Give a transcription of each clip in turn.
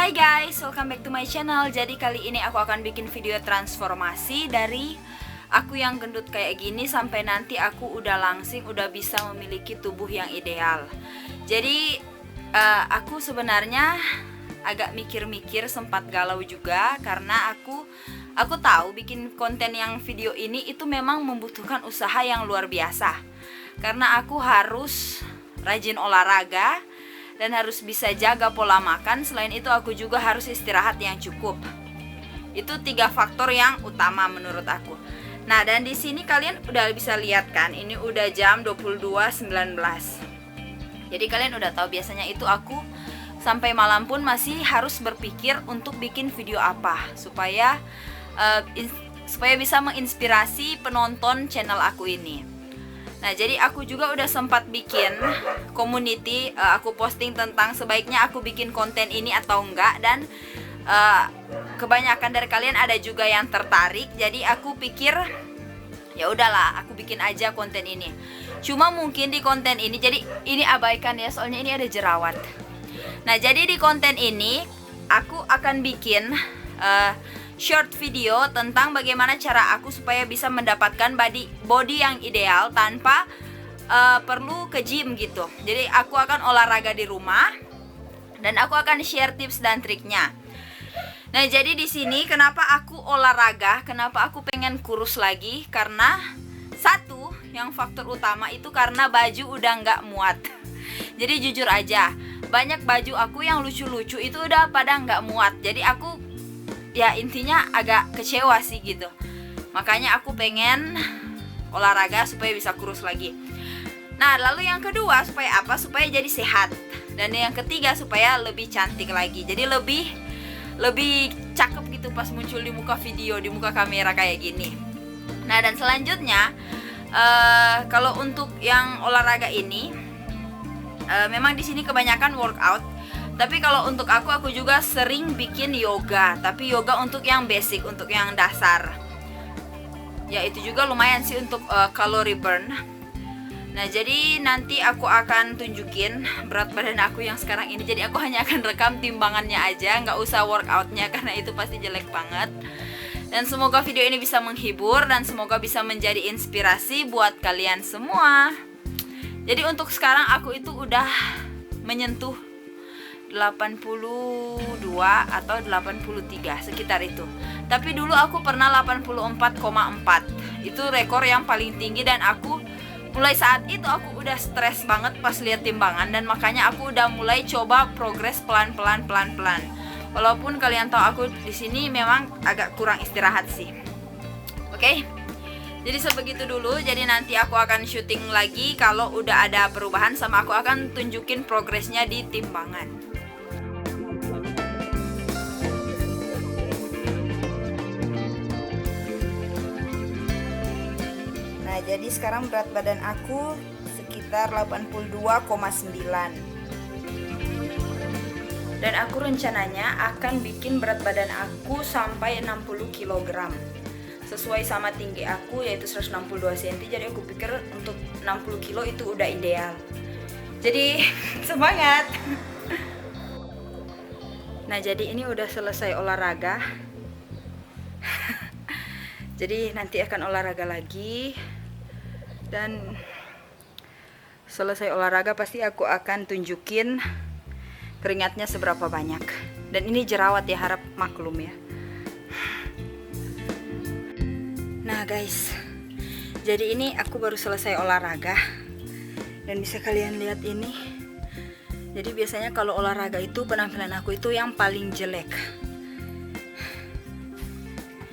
Hai guys, welcome back to my channel. Jadi kali ini aku akan bikin video transformasi dari aku yang gendut kayak gini sampai nanti aku udah langsing, udah bisa memiliki tubuh yang ideal. Jadi aku sebenarnya agak mikir-mikir, sempat galau juga karena aku tahu bikin konten yang video ini itu memang membutuhkan usaha yang luar biasa. Karena aku harus rajin olahraga dan harus bisa jaga pola makan. Selain itu aku juga harus istirahat yang cukup. Itu 3 faktor yang utama menurut aku. Nah, dan di sini kalian udah bisa lihat kan, ini udah jam 22.19. Jadi kalian udah tahu biasanya itu aku sampai malam pun masih harus berpikir untuk bikin video apa supaya bisa menginspirasi penonton channel aku ini. Nah, jadi aku juga udah sempat bikin community, aku posting tentang sebaiknya aku bikin konten ini atau enggak, dan kebanyakan dari kalian ada juga yang tertarik. Jadi aku pikir ya udahlah, aku bikin aja konten ini. Cuma mungkin di konten ini, jadi ini abaikan ya, soalnya ini ada jerawat. Nah, jadi di konten ini aku akan bikin short video tentang bagaimana cara aku supaya bisa mendapatkan body yang ideal tanpa perlu ke gym gitu. Jadi aku akan olahraga di rumah dan aku akan share tips dan triknya. Nah, jadi di sini kenapa aku olahraga, kenapa aku pengen kurus lagi, karena satu yang faktor utama itu karena baju udah nggak muat. Jadi jujur aja, banyak baju aku yang lucu-lucu itu udah pada nggak muat. Jadi aku ya intinya agak kecewa sih gitu. Makanya aku pengen olahraga supaya bisa kurus lagi. Nah, lalu yang kedua supaya apa? Supaya jadi sehat. Dan yang ketiga supaya lebih cantik lagi. Jadi lebih cakep gitu pas muncul di muka video, di muka kamera kayak gini. Nah, dan selanjutnya kalau untuk yang olahraga ini memang di sini kebanyakan workout. Tapi kalau untuk aku juga sering bikin yoga. Tapi yoga untuk yang basic, untuk yang dasar. Ya itu juga lumayan sih untuk calorie burn. Nah, jadi nanti aku akan tunjukin berat badan aku yang sekarang ini. Jadi aku hanya akan rekam timbangannya aja, nggak usah workoutnya karena itu pasti jelek banget. Dan semoga video ini bisa menghibur dan semoga bisa menjadi inspirasi buat kalian semua. Jadi untuk sekarang aku itu udah menyentuh 82 atau 83 sekitar itu. Tapi dulu aku pernah 84,4. Itu rekor yang paling tinggi dan aku mulai saat itu aku udah stres banget pas lihat timbangan, dan makanya aku udah mulai coba progres pelan-pelan. Walaupun kalian tahu aku di sini memang agak kurang istirahat sih. Oke. Jadi sebegitu dulu. Jadi nanti aku akan syuting lagi kalau udah ada perubahan, sama aku akan tunjukin progresnya di timbangan. Nah, jadi sekarang berat badan aku sekitar 82,9. Dan aku rencananya akan bikin berat badan aku sampai 60 kg. Sesuai sama tinggi aku yaitu 162 cm. Jadi aku pikir untuk 60 kg itu udah ideal. Jadi semangat. Nah, jadi ini udah selesai olahraga. Jadi nanti akan olahraga lagi. Dan selesai olahraga pasti aku akan tunjukin keringatnya seberapa banyak. Dan ini jerawat ya, harap maklum ya. Nah guys, jadi ini aku baru selesai olahraga. Dan bisa kalian lihat ini. Jadi biasanya kalau olahraga itu penampilan aku itu yang paling jelek.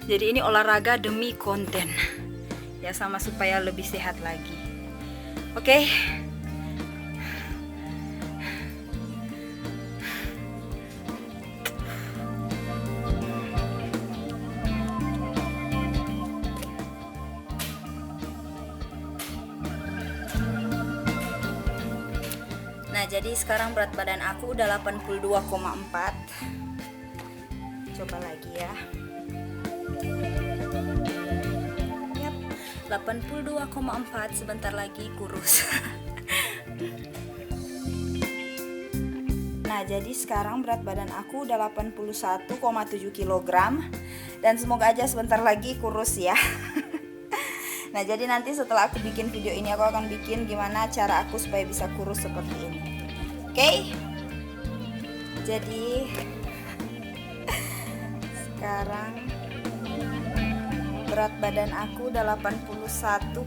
Jadi ini olahraga demi konten. Ya, sama supaya lebih sehat lagi. Oke. Nah, jadi sekarang berat badan aku udah 82,4. Coba lagi ya. 82,4, sebentar lagi kurus. Nah, jadi sekarang berat badan aku udah 81,7 kg. Dan semoga aja sebentar lagi kurus ya. Nah, jadi nanti setelah aku bikin video ini, aku akan bikin gimana cara aku supaya bisa kurus seperti ini. Oke? Jadi sekarang berat badan aku udah 81,4.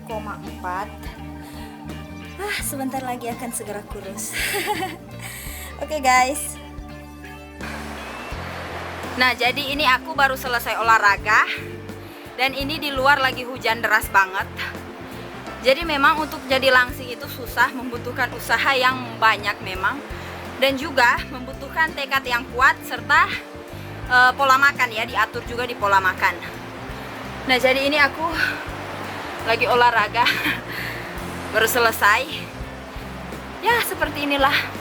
Sebentar lagi akan segera kurus. Oke, guys. Nah, jadi ini aku baru selesai olahraga. Dan ini di luar lagi hujan deras banget. Jadi memang untuk jadi langsing itu susah, membutuhkan usaha yang banyak memang. Dan juga membutuhkan tekad yang kuat serta pola makan ya, diatur juga di pola makan. Nah, jadi ini aku lagi olahraga. Baru selesai. Ya, seperti inilah.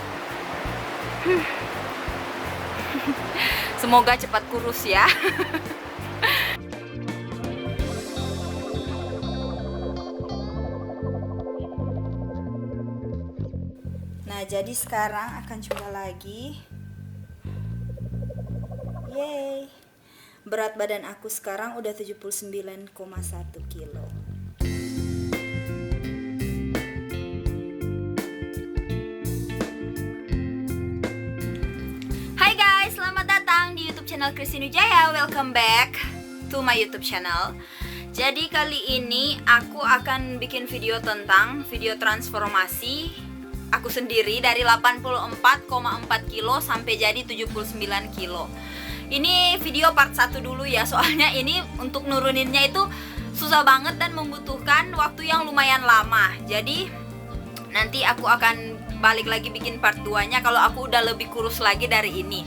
Semoga cepat kurus ya. Nah, jadi sekarang akan coba lagi. Yeay. Berat badan aku sekarang udah 79,1 kilo. Hai guys, selamat datang di YouTube channel Christine Wijaya. Welcome back to my YouTube channel. Jadi kali ini aku akan bikin video tentang video transformasi aku sendiri dari 84,4 kilo sampai jadi 79 kilo. Ini video part 1 dulu ya, soalnya ini untuk nuruninnya itu susah banget dan membutuhkan waktu yang lumayan lama. Jadi nanti aku akan balik lagi bikin part 2-nya kalau aku udah lebih kurus lagi dari ini.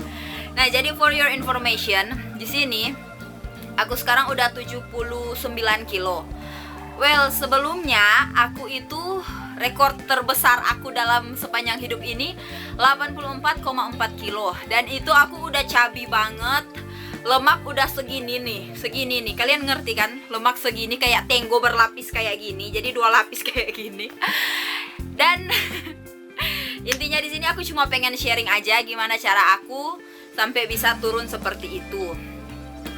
Nah, jadi for your information, di sini aku sekarang udah 79 kilo. Well, sebelumnya aku itu rekor terbesar aku dalam sepanjang hidup ini 84,4 kilo. Dan itu aku udah chubby banget. Lemak udah segini nih. Kalian ngerti kan? Lemak segini kayak tenggo berlapis kayak gini. Jadi 2 lapis kayak gini. Dan intinya di sini aku cuma pengen sharing aja gimana cara aku sampai bisa turun seperti itu.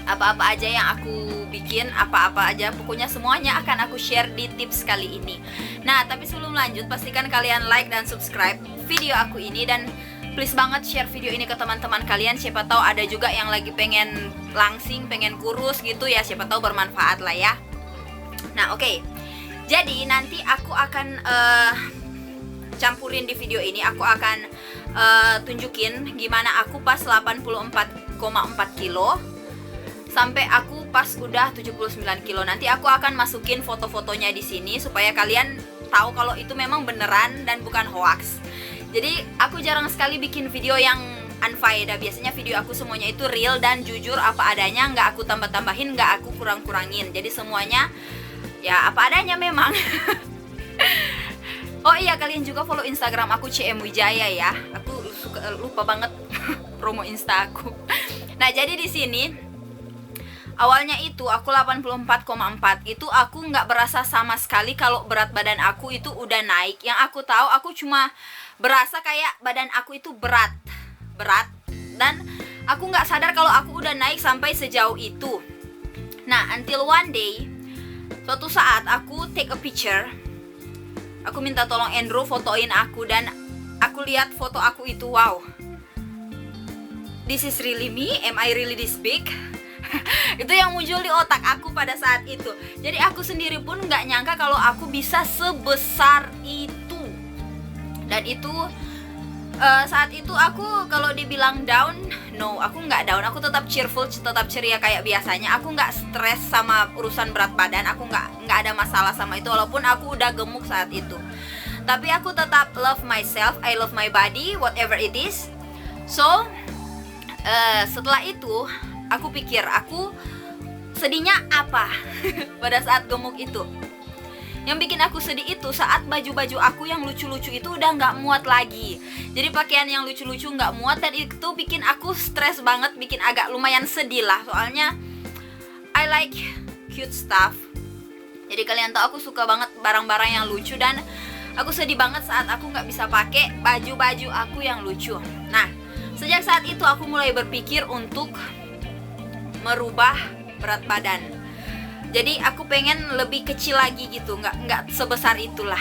Apa-apa aja yang aku bikin, apa-apa aja, pokoknya semuanya akan aku share di tips kali ini. Nah, tapi sebelum lanjut, pastikan kalian like dan subscribe video aku ini. Dan please banget share video ini ke teman-teman kalian. Siapa tahu ada juga yang lagi pengen langsing, pengen kurus gitu ya. Siapa tahu bermanfaat lah ya. Nah, oke. Jadi nanti aku akan campurin di video ini. Aku akan tunjukin gimana aku pas 84,4 kilo sampai aku pas udah 79 kilo. Nanti aku akan masukin foto-fotonya di sini supaya kalian tahu kalau itu memang beneran dan bukan hoax. Jadi aku jarang sekali bikin video yang unfaedah. Biasanya video aku semuanya itu real dan jujur apa adanya, nggak aku tambah-tambahin, nggak aku kurang-kurangin. Jadi semuanya ya apa adanya memang. Oh iya, kalian juga follow Instagram aku CM Wijaya ya. Aku lupa banget promo Insta aku. Nah, jadi di sini awalnya itu aku 84,4. Itu aku nggak berasa sama sekali kalau berat badan aku itu udah naik. Yang aku tahu aku cuma berasa kayak badan aku itu berat. Dan aku nggak sadar kalau aku udah naik sampai sejauh itu. Nah, until one day, suatu saat aku take a picture. Aku minta tolong Andrew fotoin aku dan aku lihat foto aku itu, wow. This is really me? Am I really this big? Itu yang muncul di otak aku pada saat itu. Jadi aku sendiri pun nggak nyangka kalau aku bisa sebesar itu. Dan itu saat itu aku kalau dibilang down, no, aku nggak down. Aku tetap cheerful, tetap ceria kayak biasanya. Aku nggak stres sama urusan berat badan. Aku nggak ada masalah sama itu walaupun aku udah gemuk saat itu. Tapi aku tetap love myself. I love my body, whatever it is. So setelah itu aku pikir, aku sedihnya apa pada saat gemuk itu. Yang bikin aku sedih itu saat baju-baju aku yang lucu-lucu itu udah nggak muat lagi. Jadi pakaian yang lucu-lucu nggak muat dan itu bikin aku stres banget, bikin agak lumayan sedih lah. Soalnya I like cute stuff. Jadi kalian tahu aku suka banget barang-barang yang lucu dan aku sedih banget saat aku nggak bisa pakai baju-baju aku yang lucu. Nah, Sejak saat itu aku mulai berpikir untuk merubah berat badan. Jadi aku pengen lebih kecil lagi gitu, nggak sebesar itulah.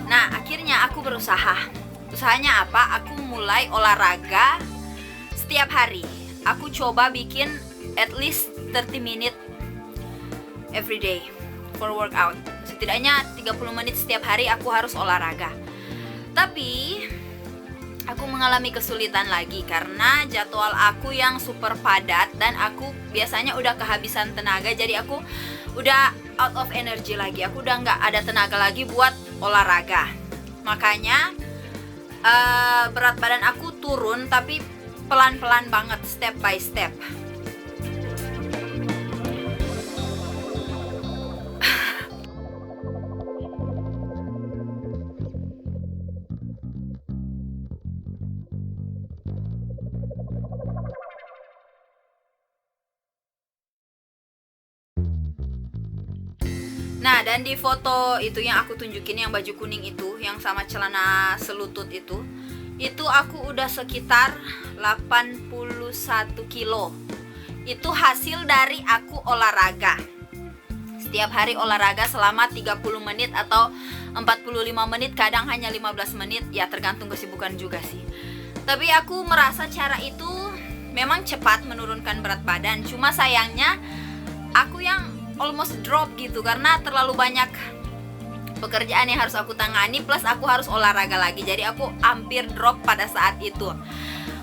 Nah, akhirnya aku berusaha. Usahanya apa? Aku mulai olahraga setiap hari. Aku coba bikin at least 30 minute every day for workout. Setidaknya 30 menit setiap hari aku harus olahraga. Tapi aku mengalami kesulitan lagi karena jadwal aku yang super padat dan aku biasanya udah kehabisan tenaga, jadi aku udah out of energy lagi. Aku udah nggak ada tenaga lagi buat olahraga. Makanya berat badan aku turun, tapi pelan-pelan banget, step by step. Nah, dan di foto itu yang aku tunjukin, yang baju kuning itu, yang sama celana selutut itu aku udah sekitar 81 kilo. Itu hasil dari aku olahraga. Setiap hari olahraga selama 30 menit atau 45 menit, kadang hanya 15 menit, ya tergantung kesibukan juga sih. Tapi aku merasa cara itu memang cepat menurunkan berat badan. Cuma sayangnya aku yang almost drop gitu karena terlalu banyak pekerjaan yang harus aku tangani, plus aku harus olahraga lagi. Jadi aku hampir drop pada saat itu.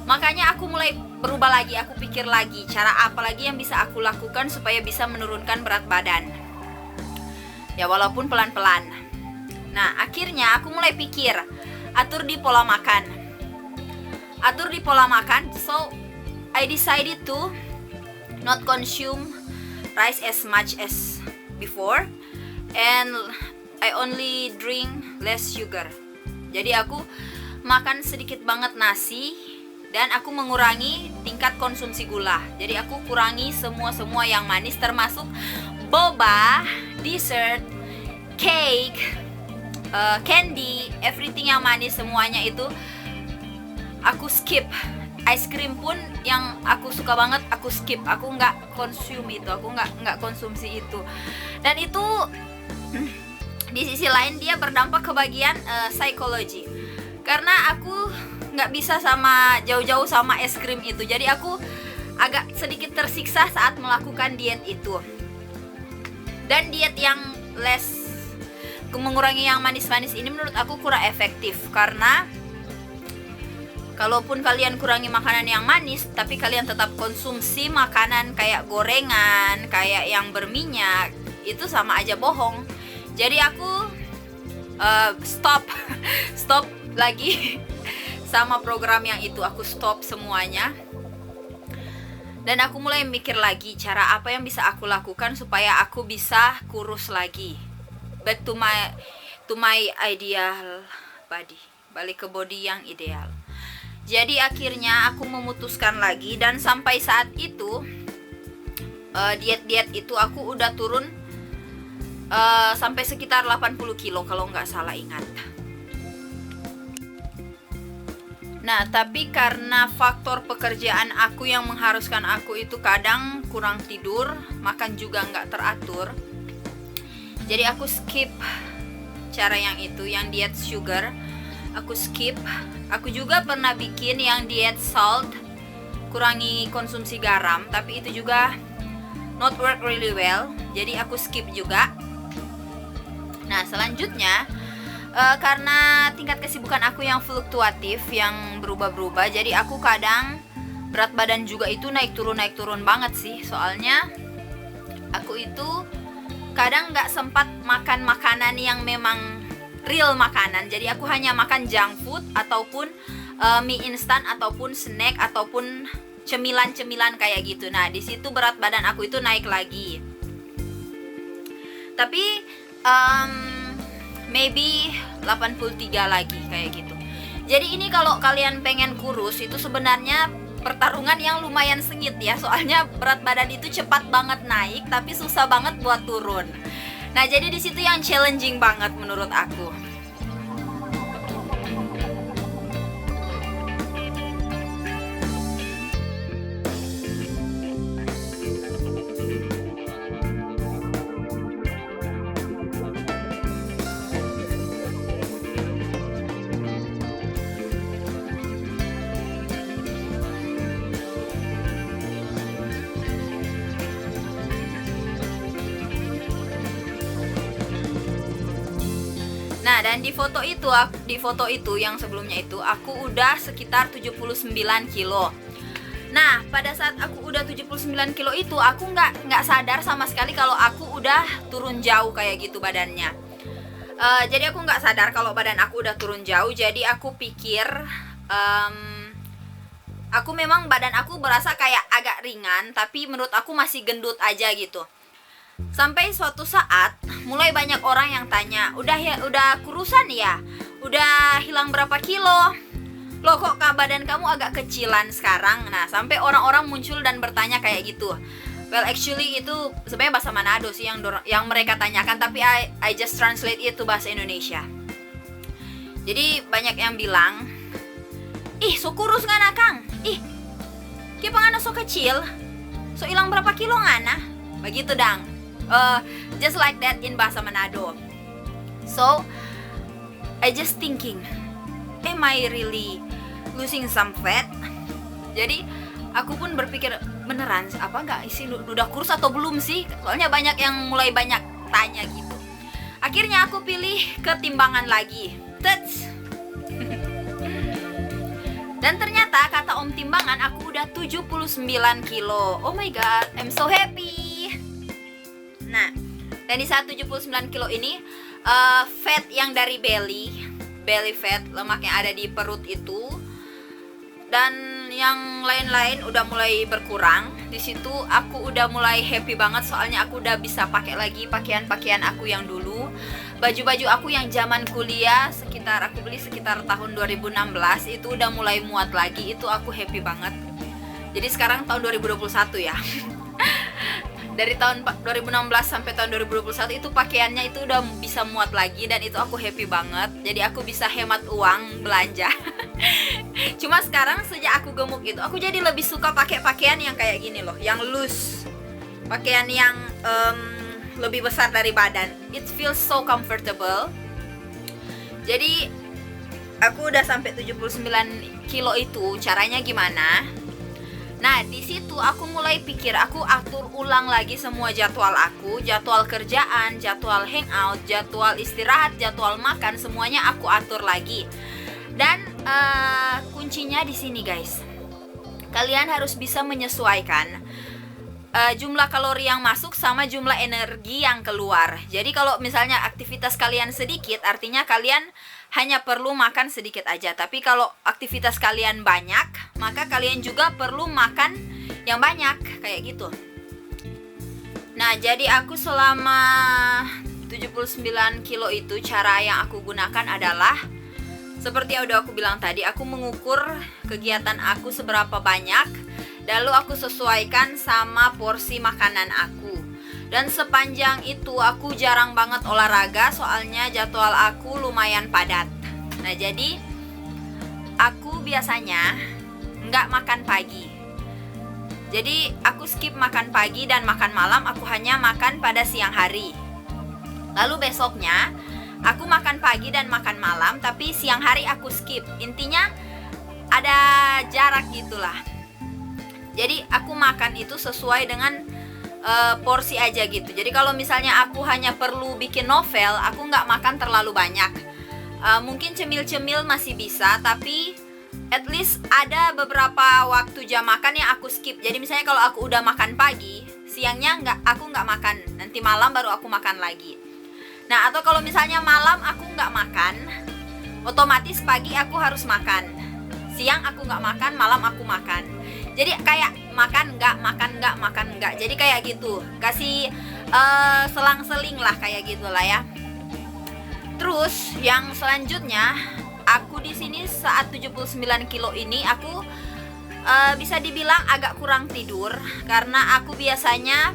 Makanya aku mulai berubah lagi. Aku pikir lagi cara apa lagi yang bisa aku lakukan supaya bisa menurunkan berat badan, ya walaupun pelan-pelan. Nah, akhirnya aku mulai pikir, atur di pola makan. So I decided to not consume rice as much as before, and I only drink less sugar. Jadi aku makan sedikit banget nasi dan aku mengurangi tingkat konsumsi gula. Jadi aku kurangi semua yang manis, termasuk boba, dessert, cake, candy, everything yang manis, semuanya itu aku skip. Ice cream pun yang aku suka banget aku skip. Aku nggak consume itu, aku nggak konsumsi itu. Dan itu di sisi lain dia berdampak ke bagian psikologi, karena aku nggak bisa jauh-jauh sama es krim itu. Jadi aku agak sedikit tersiksa saat melakukan diet itu. Dan diet yang mengurangi yang manis-manis ini menurut aku kurang efektif, karena kalaupun kalian kurangi makanan yang manis, tapi kalian tetap konsumsi makanan kayak gorengan, kayak yang berminyak, itu sama aja bohong. Jadi aku stop lagi sama program yang itu. Aku stop semuanya. Dan aku mulai mikir lagi cara apa yang bisa aku lakukan supaya aku bisa kurus lagi. Back to my ideal body. Balik ke body yang ideal. Jadi akhirnya aku memutuskan lagi, dan sampai saat itu diet itu aku udah turun sampai sekitar 80 kilo kalau nggak salah ingat. Nah, tapi karena faktor pekerjaan aku yang mengharuskan aku itu kadang kurang tidur, makan juga nggak teratur, jadi aku skip cara yang itu, yang diet sugar. Aku skip. Aku juga pernah bikin yang diet salt, kurangi konsumsi garam, tapi itu juga not work really well. Jadi aku skip juga. Nah, selanjutnya karena tingkat kesibukan aku yang fluktuatif, yang berubah-berubah, jadi aku kadang berat badan juga itu naik turun banget sih. Soalnya aku itu kadang nggak sempat makan makanan yang memang real makanan. Jadi aku hanya makan junk food ataupun mie instan ataupun snack ataupun cemilan-cemilan kayak gitu. Nah, di situ berat badan aku itu naik lagi. Tapi maybe 83 lagi kayak gitu. Jadi ini kalau kalian pengen kurus itu sebenarnya pertarungan yang lumayan sengit ya. Soalnya berat badan itu cepat banget naik tapi susah banget buat turun. Nah, jadi di situ yang challenging banget menurut aku. Dan di foto itu yang sebelumnya itu aku udah sekitar 79 kilo. Nah, pada saat aku udah 79 kilo itu aku nggak sadar sama sekali kalau aku udah turun jauh kayak gitu badannya. Jadi aku nggak sadar kalau badan aku udah turun jauh. Jadi aku pikir aku memang badan aku berasa kayak agak ringan, tapi menurut aku masih gendut aja gitu. Sampai suatu saat mulai banyak orang yang tanya, udah kurusan ya? Udah hilang berapa kilo? Loh kok badan kamu agak kecilan sekarang? Nah, sampai orang-orang muncul dan bertanya kayak gitu. Well, actually itu sebenarnya bahasa Manado sih yang mereka tanyakan, tapi I just translate itu bahasa Indonesia. Jadi banyak yang bilang, ih so kurus ngana Kang? Ih, kia pangana so kecil? So hilang berapa kilo ngana? Begitu dang. Just like that in bahasa Manado. So I just thinking, am I really losing some fat? Jadi aku pun berpikir, beneran apa nggak isi udah kurus atau belum sih? Soalnya banyak yang mulai banyak tanya gitu. Akhirnya aku pilih ketimbangan lagi. Tats. Dan ternyata kata Om Timbangan aku udah 79 kilo. Oh my god, I'm so happy. Nah, dan di saat 79 kilo ini fat yang dari belly fat, lemak yang ada di perut itu, dan yang lain-lain udah mulai berkurang. Di situ aku udah mulai happy banget, soalnya aku udah bisa pakai lagi pakaian-pakaian aku yang dulu. Baju-baju aku yang zaman kuliah aku beli sekitar tahun 2016 itu udah mulai muat lagi. Itu aku happy banget. Jadi sekarang tahun 2021 ya. Dari tahun 2016 sampai tahun 2021 itu pakaiannya itu udah bisa muat lagi, dan itu aku happy banget. Jadi aku bisa hemat uang belanja. Cuma sekarang sejak aku gemuk itu aku jadi lebih suka pakai pakaian yang kayak gini loh, yang loose. Pakaian yang lebih besar dari badan. It feels so comfortable. Jadi aku udah sampai 79 kilo itu. Caranya gimana? Nah, di situ aku mulai pikir, aku atur ulang lagi semua jadwal aku, jadwal kerjaan, jadwal hangout, jadwal istirahat, jadwal makan, semuanya aku atur lagi. Dan kuncinya di sini, guys. Kalian harus bisa menyesuaikan jumlah kalori yang masuk sama jumlah energi yang keluar. Jadi kalau misalnya aktivitas kalian sedikit, artinya kalian hanya perlu makan sedikit aja. Tapi kalau aktivitas kalian banyak, maka kalian juga perlu makan yang banyak, kayak gitu. Nah, jadi aku selama 79 kilo itu, cara yang aku gunakan adalah seperti yang udah aku bilang tadi, aku mengukur kegiatan aku seberapa banyak, lalu aku sesuaikan sama porsi makanan aku. Dan sepanjang itu aku jarang banget olahraga, soalnya jadwal aku lumayan padat. Nah, jadi aku biasanya nggak makan pagi. Jadi aku skip makan pagi dan makan malam, aku hanya makan pada siang hari. Lalu besoknya aku makan pagi dan makan malam, tapi siang hari aku skip. Intinya ada jarak gitulah. Jadi aku makan itu sesuai dengan porsi aja gitu. Jadi kalau misalnya aku hanya perlu bikin novel, aku nggak makan terlalu banyak. Mungkin cemil-cemil masih bisa, tapi at least ada beberapa waktu jam makan yang aku skip. Jadi misalnya kalau aku udah makan pagi, siangnya aku nggak makan. Nanti malam baru aku makan lagi. Nah, atau kalau misalnya malam aku nggak makan, otomatis pagi aku harus makan. Siang aku nggak makan, malam aku makan. Jadi kayak makan nggak. Jadi kayak gitu, kasih selang-seling lah, kayak gitulah ya. Terus yang selanjutnya, aku di sini saat 79 kilo ini aku bisa dibilang agak kurang tidur, karena aku biasanya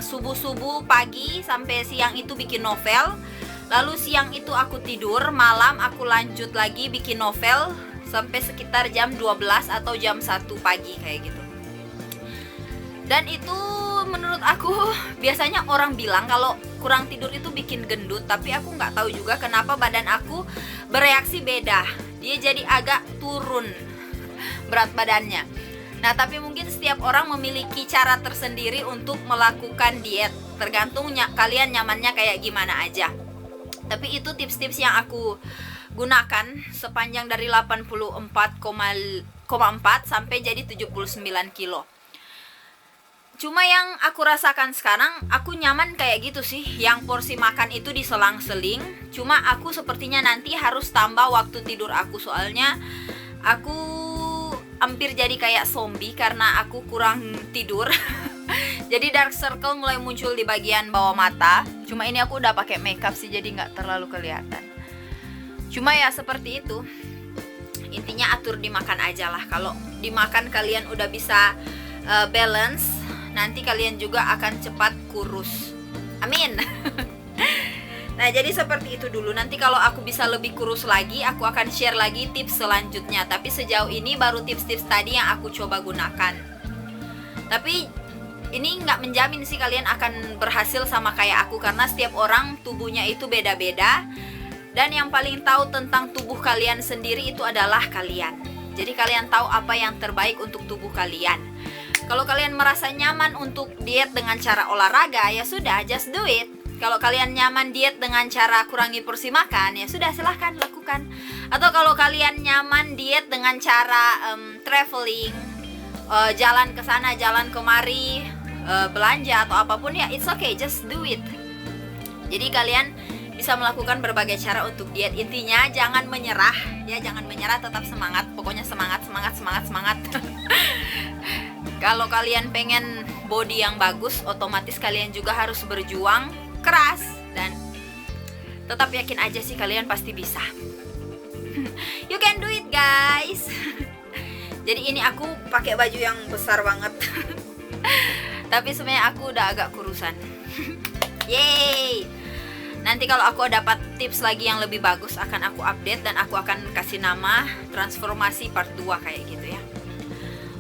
subuh-subuh pagi sampai siang itu bikin novel. Lalu siang itu aku tidur, malam aku lanjut lagi bikin novel sampai sekitar jam 12 atau jam 1 pagi kayak gitu. Dan itu menurut aku biasanya orang bilang kalau kurang tidur itu bikin gendut, tapi aku nggak tahu juga kenapa badan aku bereaksi beda. Dia jadi agak turun berat badannya. Nah, tapi mungkin setiap orang memiliki cara tersendiri untuk melakukan diet, tergantung kalian nyamannya kayak gimana aja. Tapi itu tips-tips yang aku gunakan sepanjang dari 84,4 sampai jadi 79 kilo. Cuma yang aku rasakan sekarang, aku nyaman kayak gitu sih, yang porsi makan itu diselang-seling. Cuma aku sepertinya nanti harus tambah waktu tidur aku, soalnya aku hampir jadi kayak zombie karena aku kurang tidur. Jadi dark circle mulai muncul di bagian bawah mata. Cuma ini aku udah pakai makeup sih, jadi nggak terlalu kelihatan. Cuma ya seperti itu. Intinya atur dimakan aja lah. Kalau dimakan kalian udah bisa balance, nanti kalian juga akan cepat kurus. Amin. Nah, jadi seperti itu dulu. Nanti kalau aku bisa lebih kurus lagi, aku akan share lagi tips selanjutnya. Tapi sejauh ini baru tips-tips tadi yang aku coba gunakan. Tapi ini nggak menjamin sih kalian akan berhasil sama kayak aku, karena setiap orang tubuhnya itu beda-beda. Dan yang paling tahu tentang tubuh kalian sendiri itu adalah kalian. Jadi kalian tahu apa yang terbaik untuk tubuh kalian. Kalau kalian merasa nyaman untuk diet dengan cara olahraga, ya sudah, just do it. Kalau kalian nyaman diet dengan cara kurangi porsi makan, ya sudah, silahkan lakukan. Atau kalau kalian nyaman diet dengan cara traveling, jalan ke sana, jalan kemari, belanja atau apapun, ya it's okay, just do it. Jadi kalian bisa melakukan berbagai cara untuk diet. Intinya jangan menyerah, ya jangan menyerah, tetap semangat. Pokoknya semangat. Kalau kalian pengen body yang bagus, otomatis kalian juga harus berjuang keras dan tetap yakin aja sih, kalian pasti bisa. You can do it, guys. Jadi ini aku pakai baju yang besar banget. Tapi sebenarnya aku udah agak kurusan. Yeay. Nanti kalau aku dapat tips lagi yang lebih bagus, akan aku update dan aku akan kasih nama transformasi part 2 kayak gitu ya.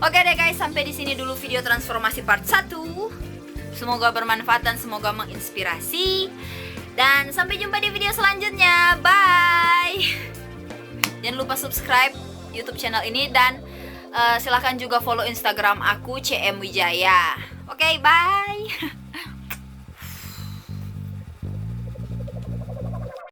Oke deh guys, sampai di sini dulu video transformasi part 1. Semoga bermanfaat dan semoga menginspirasi. Dan sampai jumpa di video selanjutnya. Bye. Jangan lupa subscribe YouTube channel ini dan silahkan juga follow Instagram aku CM Wijaya. Oke, bye.